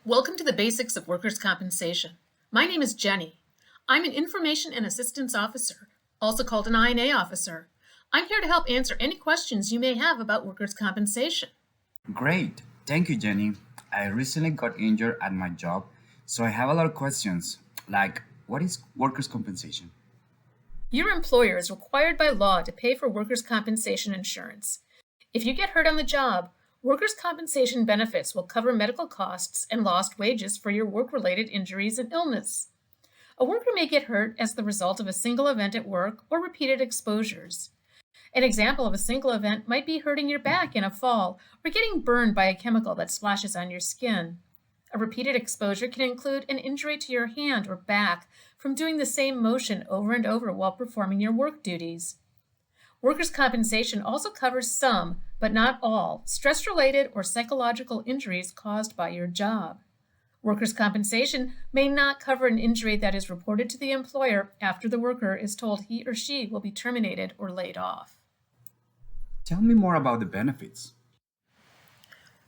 Welcome to the Basics of Workers' Compensation. My name is Jenny. I'm an Information and Assistance Officer, also called an INA officer. I'm here to help answer any questions you may have about workers' compensation. Great. Thank you, Jenny. I recently got injured at my job, so I have a lot of questions, like what is workers' compensation? Your employer is required by law to pay for workers' compensation insurance. If you get hurt on the job, workers' compensation benefits will cover medical costs and lost wages for your work-related injuries and illness. A worker may get hurt as the result of a single event at work or repeated exposures. An example of a single event might be hurting your back in a fall or getting burned by a chemical that splashes on your skin. A repeated exposure can include an injury to your hand or back from doing the same motion over and over while performing your work duties. Workers' compensation also covers some, but not all, stress-related or psychological injuries caused by your job. Workers' compensation may not cover an injury that is reported to the employer after the worker is told he or she will be terminated or laid off. Tell me more about the benefits.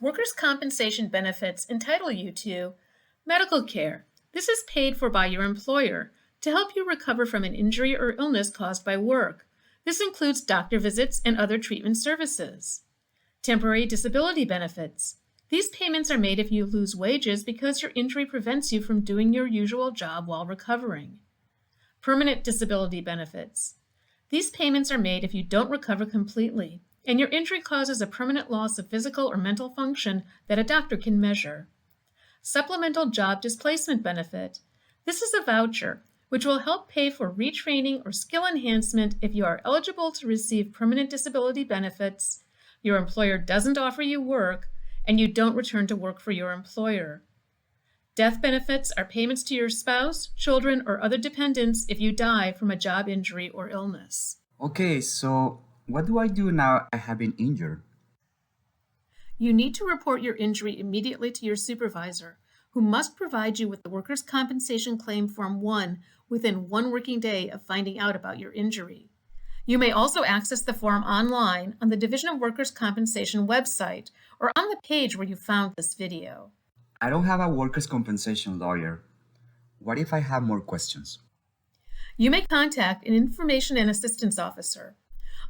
Workers' compensation benefits entitle you to medical care. This is paid for by your employer to help you recover from an injury or illness caused by work. This includes doctor visits and other treatment services. Temporary disability benefits. These payments are made if you lose wages because your injury prevents you from doing your usual job while recovering. Permanent disability benefits. These payments are made if you don't recover completely and your injury causes a permanent loss of physical or mental function that a doctor can measure. Supplemental job displacement benefit. This is a voucher which will help pay for retraining or skill enhancement if you are eligible to receive permanent disability benefits, your employer doesn't offer you work, and you don't return to work for your employer. Death benefits are payments to your spouse, children, or other dependents if you die from a job injury or illness. Okay, so what do I do now I have been injured? You need to report your injury immediately to your supervisor, who must provide you with the Workers' Compensation Claim Form 1 within 1 working day of finding out about your injury. You may also access the form online on the Division of Workers' Compensation website or on the page where you found this video. I don't have a workers' compensation lawyer. What if I have more questions? You may contact an Information and Assistance Officer.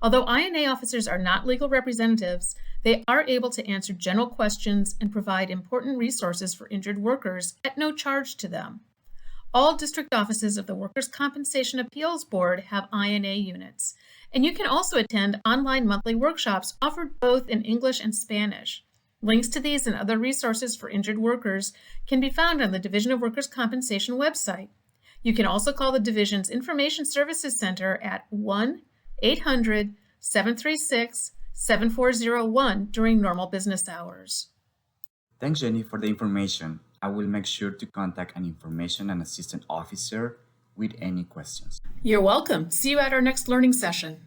Although INA officers are not legal representatives, they are able to answer general questions and provide important resources for injured workers at no charge to them. All district offices of the Workers' Compensation Appeals Board have INA units, and you can also attend online monthly workshops offered both in English and Spanish. Links to these and other resources for injured workers can be found on the Division of Workers' Compensation website. You can also call the Division's Information Services Center at 1-800-736-7401 during normal business hours. Thanks, Jenny, for the information. I will make sure to contact an information and assistant officer with any questions. You're welcome. See you at our next learning session.